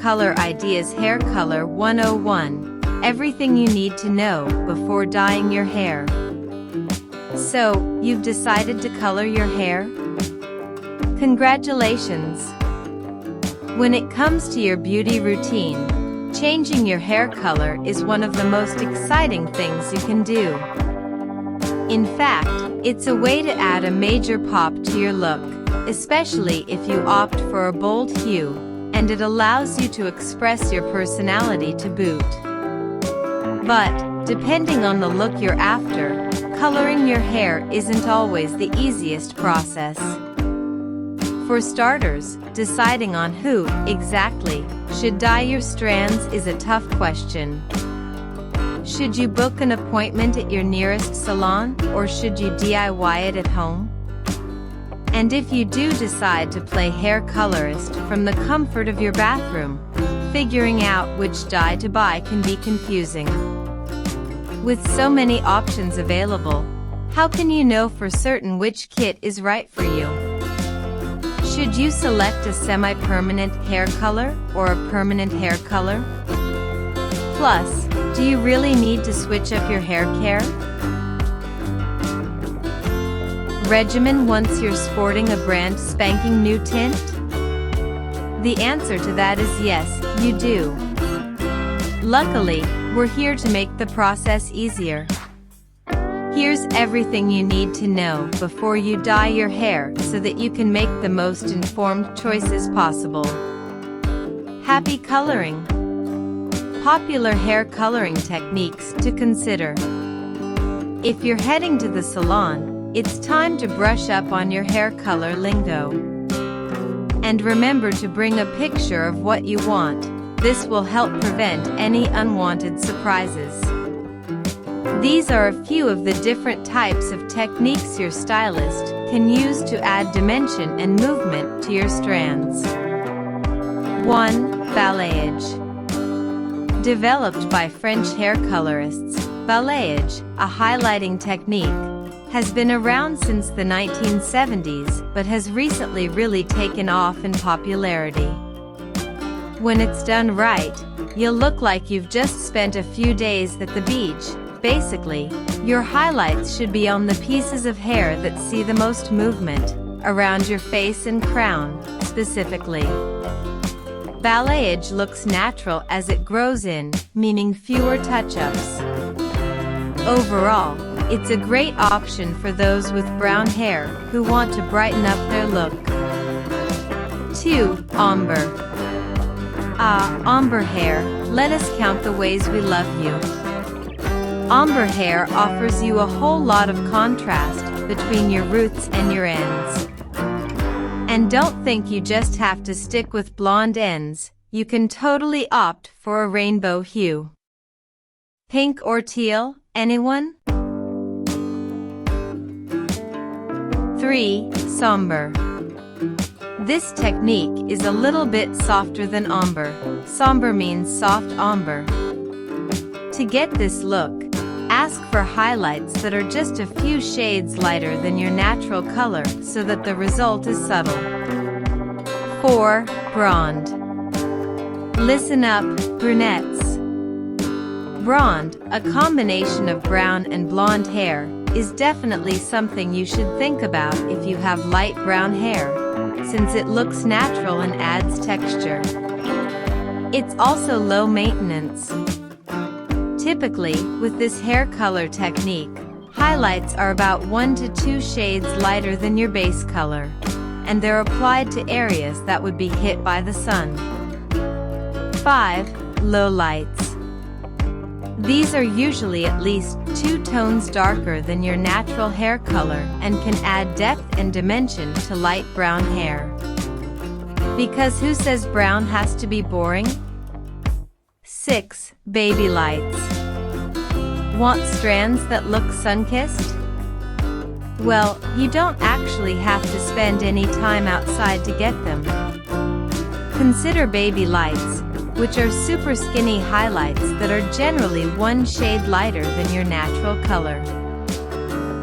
Color Ideas Hair Color 101. Everything you need to know before dyeing your hair. So, you've decided to color your hair? Congratulations! When it comes to your beauty routine, changing your hair color is one of the most exciting things you can do. In fact, it's a way to add a major pop to your look, especially if you opt for a bold hue, and it allows you to express your personality to boot. But, depending on the look you're after, coloring your hair isn't always the easiest process. For starters, deciding on who, exactly, should dye your strands is a tough question. Should you book an appointment at your nearest salon, or should you DIY it at home? And if you do decide to play hair colorist from the comfort of your bathroom, figuring out which dye to buy can be confusing. With so many options available, how can you know for certain which kit is right for you? Should you select a semi-permanent hair color or a permanent hair color? Plus, do you really need to switch up your hair care regimen once you're sporting a brand spanking new tint? The answer to that is yes, you do. Luckily, we're here to make the process easier. Here's everything you need to know before you dye your hair so that you can make the most informed choices possible. Happy coloring! Popular hair coloring techniques to consider. If you're heading to the salon, it's time to brush up on your hair color lingo. And remember to bring a picture of what you want. This will help prevent any unwanted surprises. These are a few of the different types of techniques your stylist can use to add dimension and movement to your strands. 1. Balayage. Developed by French hair colorists, balayage, a highlighting technique, has been around since the 1970s but has recently really taken off in popularity. When it's done right, you'll look like you've just spent a few days at the beach. Basically, your highlights should be on the pieces of hair that see the most movement, around your face and crown, specifically. Balayage looks natural as it grows in, meaning fewer touch-ups. Overall, it's a great option for those with brown hair who want to brighten up their look. 2. Ombre. Ombre hair, let us count the ways we love you. Ombre hair offers you a whole lot of contrast between your roots and your ends. And don't think you just have to stick with blonde ends, you can totally opt for a rainbow hue. Pink or teal, anyone? 3. Sombre. This technique is a little bit softer than ombre. Sombre means soft ombre. To get this look, ask for highlights that are just a few shades lighter than your natural color so that the result is subtle. 4. Blonde. Listen up, brunettes. Blonde, a combination of brown and blonde hair, is definitely something you should think about if you have light brown hair, since it looks natural and adds texture. It's also low maintenance. Typically, with this hair color technique, highlights are about 1 to 2 shades lighter than your base color, and they're applied to areas that would be hit by the sun. 5. Lowlights. These are usually at least 2 tones darker than your natural hair color and can add depth and dimension to light brown hair. Because who says brown has to be boring? 6. Baby lights. Want strands that look sun-kissed? Well, you don't actually have to spend any time outside to get them. Consider baby lights, which are super skinny highlights that are generally 1 shade lighter than your natural color.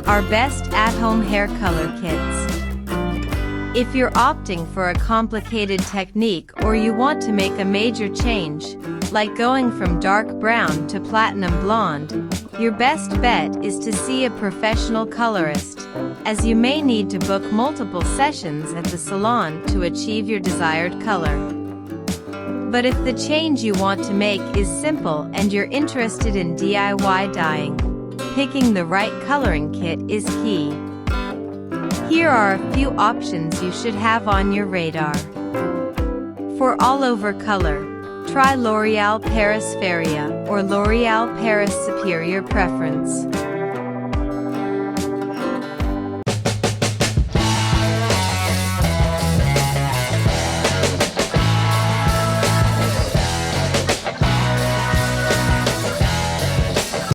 Our best at-home hair color kits. If you're opting for a complicated technique or you want to make a major change, like going from dark brown to platinum blonde, your best bet is to see a professional colorist, as you may need to book multiple sessions at the salon to achieve your desired color. But if the change you want to make is simple and you're interested in DIY dyeing, picking the right coloring kit is key. Here are a few options you should have on your radar. For all-over color, try L'Oréal Paris Feria or L'Oréal Paris Superior Preference.